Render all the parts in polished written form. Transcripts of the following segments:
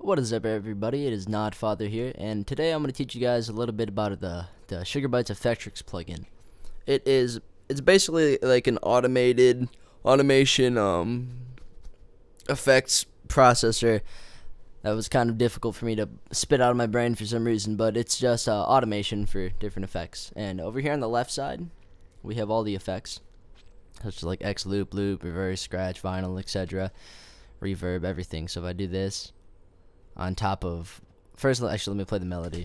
What is up, everybody? It is Nodfather here, and today I'm going to teach you guys a little bit about the Sugar Bytes Effectrix plugin. It's basically like an automation effects processor that was kind of difficult for me to spit out of my brain for some reason, but it's just automation for different effects. And over here on the left side, we have all the effects, such as like X loop, reverse, scratch, vinyl, etc., reverb, everything. So if I do this on top of, actually let me play the melody.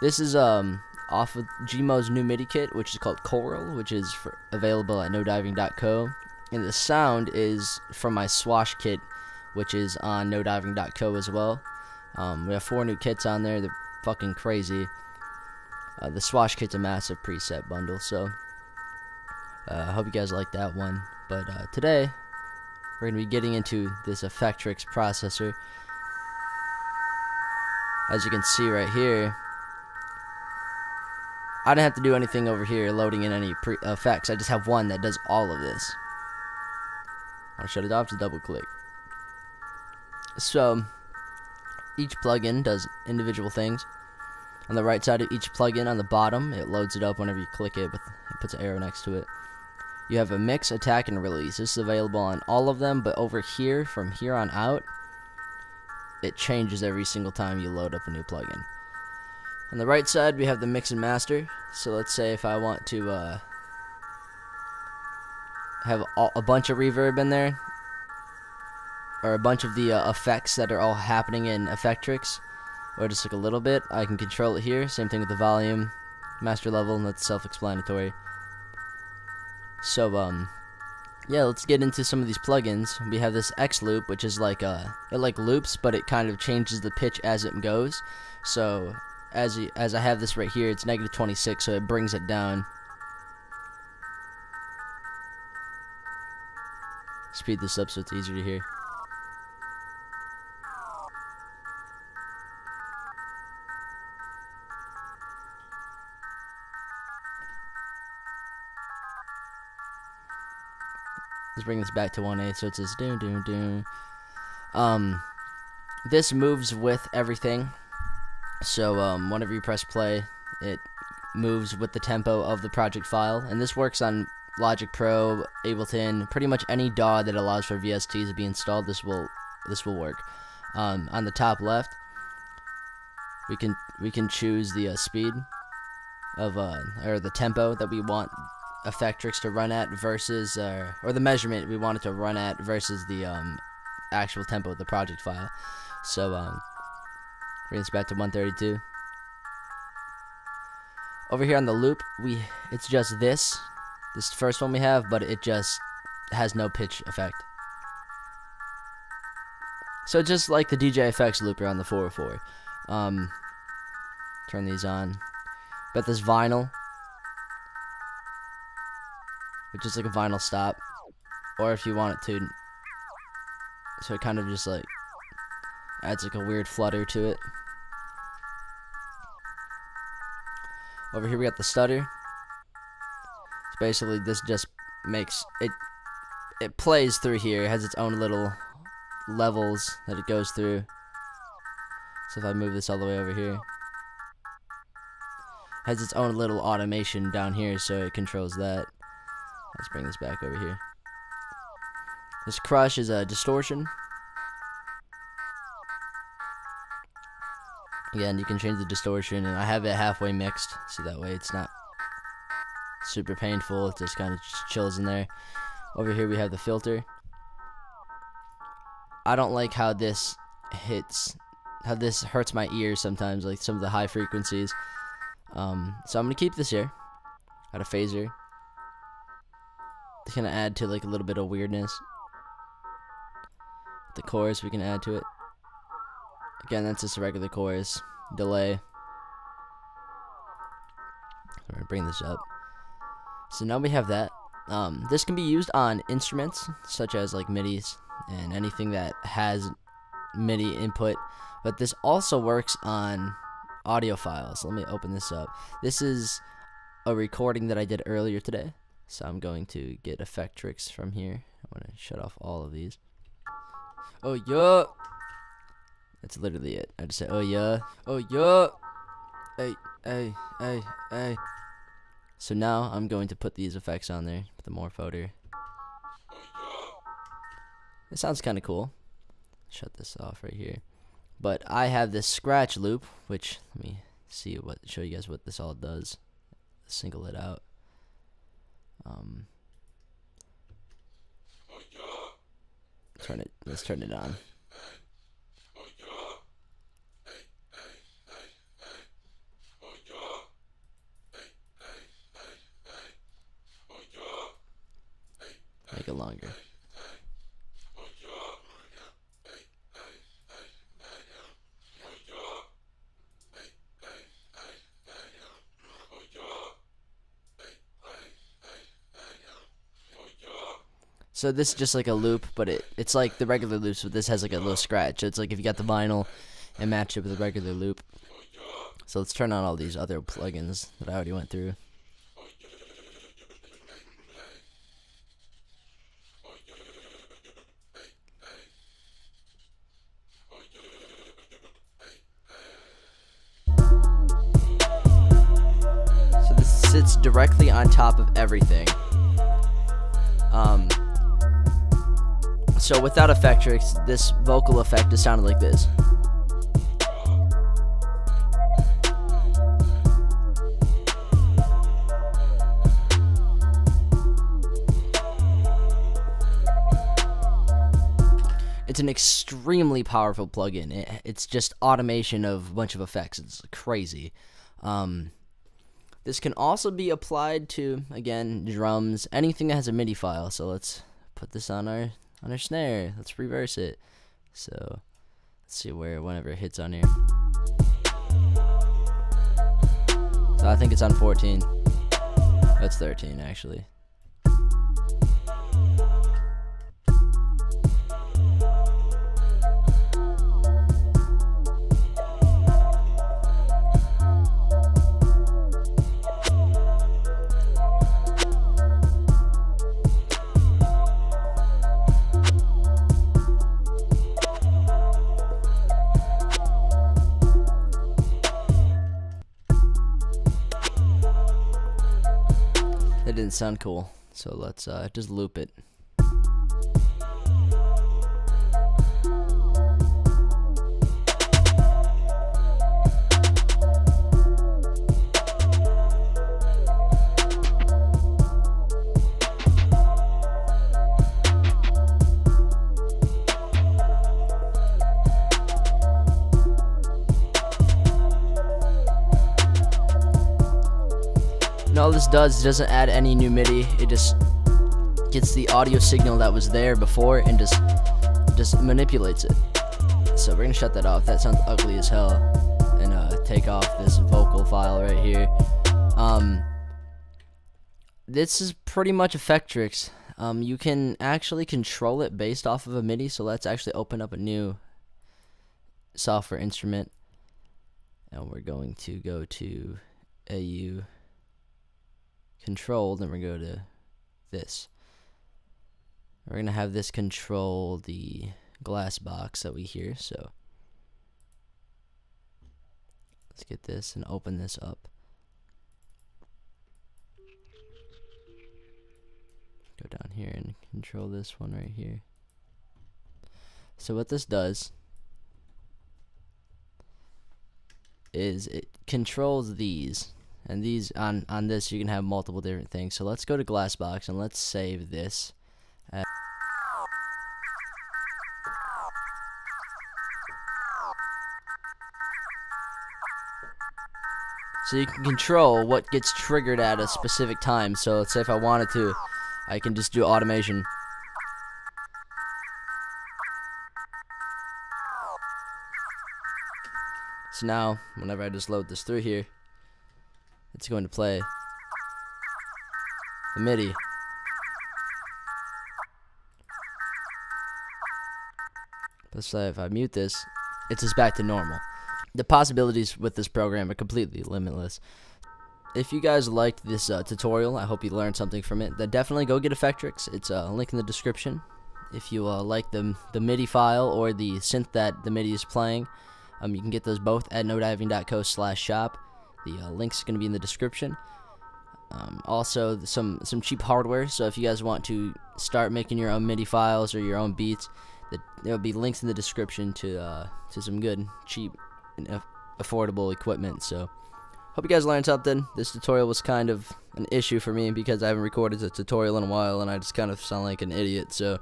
This is off of Gmo's new MIDI kit, which is called Choral, which is available at nodiving.co, and the sound is from my Swash kit, which is on nodiving.co as well. We have 4 new kits on there. They're fucking crazy. The Swash kit's a massive preset bundle, so I hope you guys like that one. But today we're going to be getting into this Effectrix processor. As you can see right here, I didn't have to do anything over here loading in any effects. I just have one that does all of this. I'll shut it off to double click. So each plugin does individual things. On the right side of each plugin, on the bottom, it loads it up whenever you click it, but it puts an arrow next to it. You have a mix, attack, and release. This is available on all of them, but over here, from here on out, it changes every single time you load up a new plugin. On the right side, we have the mix and master. So let's say if I want to have a bunch of reverb in there, or a bunch of the effects that are all happening in Effectrix, or just like a little bit, I can control it here. Same thing with the volume, master level, and that's self-explanatory. So yeah, let's get into some of these plugins. We have this X loop, which is like it like loops, but it kind of changes the pitch as it goes. So as I have this right here, it's -26, so it brings it down. Speed this up so it's easier to hear. Let's bring this back to 1/8, so it says doom doom doom. This moves with everything. So whenever you press play, it moves with the tempo of the project file, and this works on Logic Pro, Ableton, pretty much any DAW that allows for VSTs to be installed. This will work. On the top left, we can choose the speed of or the tempo that we want Effectrix to run at versus or the measurement we want it to run at versus the actual tempo of the project file. So bring this back to 132. Over here on the loop, it's just this first one we have, but it just has no pitch effect. So just like the DJ Effects looper on the 404. Turn these on. Got this vinyl, which is like a vinyl stop, or if you want it to, so it kind of just like adds like a weird flutter to it. Over here we got the stutter. So basically this just makes it plays through here. It has its own little levels that it goes through. So if I move this all the way over here, it has its own little automation down here, so it controls that. Let's bring this back over here. This crush is a distortion. Again, you can change the distortion, and I have it halfway mixed, so that way it's not super painful. It just kind of chills in there. Over here we have the filter. I don't like how this hurts my ears sometimes, like some of the high frequencies. So I'm gonna keep this here. Got a phaser. It's gonna add to like a little bit of weirdness. The chorus we can add to it. Again, that's just a regular chorus. Delay. I'm gonna bring this up. So now we have that. This can be used on instruments such as like MIDIs and anything that has MIDI input, but this also works on audio files. Let me open this up. This is a recording that I did earlier today. So I'm going to get Effectrix from here. I'm going to shut off all of these. Oh, yeah. That's literally it. I just say, oh yeah, hey, hey, hey, hey. So now I'm going to put these effects on there, the Morphoder. It sounds kind of cool. Shut this off right here. But I have this scratch loop, which let me show you guys what this all does. Single it out. Let's turn it on. Make it longer. So this is just like a loop, but it's like the regular loops, but this has like a little scratch. It's like if you got the vinyl and match it with a regular loop. So let's turn on all these other plugins that I already went through. So this sits directly on top of everything. So without Effectrix, this vocal effect just sounded like this. It's an extremely powerful plugin. It's just automation of a bunch of effects. It's crazy. This can also be applied to, again, drums, anything that has a MIDI file. So let's put this on our snare. Let's reverse it. So let's see whenever it hits on here. So I think it's on 14. That's 13 actually. That didn't sound cool, so let's just loop it. And all this doesn't add any new MIDI. It just gets the audio signal that was there before and just manipulates it. So we're gonna shut that off. That sounds ugly as hell. And take off this vocal file right here. This is pretty much Effectrix. You can actually control it based off of a MIDI. So let's actually open up a new software instrument. And we're going to go to AU control, then we're going to go to this. We're going to have this control the glass box that we hear. So let's get this and open this up. Go down here and control this one right here. So what this does is it controls these. And these on this you can have multiple different things. So let's go to Glassbox and let's save this. So you can control what gets triggered at a specific time. So let's say if I wanted to, I can just do automation. So now, whenever I just load this through here, it's going to play the MIDI. Let's say if I mute this, it's just back to normal. The possibilities with this program are completely limitless. If you guys liked this tutorial, I hope you learned something from it. Then definitely go get Effectrix. It's a link in the description. if you like the MIDI file or the synth that the MIDI is playing, you can get those both at nodiving.co/shop. The link's going to be in the description. Also, some cheap hardware. So if you guys want to start making your own MIDI files or your own beats, there'll be links in the description to some good, cheap, and affordable equipment. So hope you guys learned something. This tutorial was kind of an issue for me because I haven't recorded a tutorial in a while and I just kind of sound like an idiot. So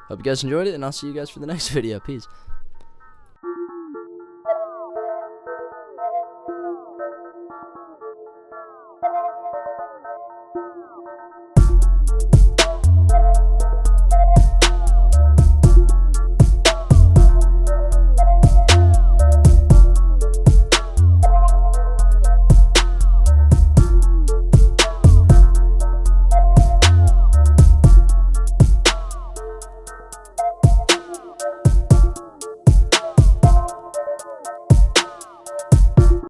hope you guys enjoyed it, and I'll see you guys for the next video. Peace.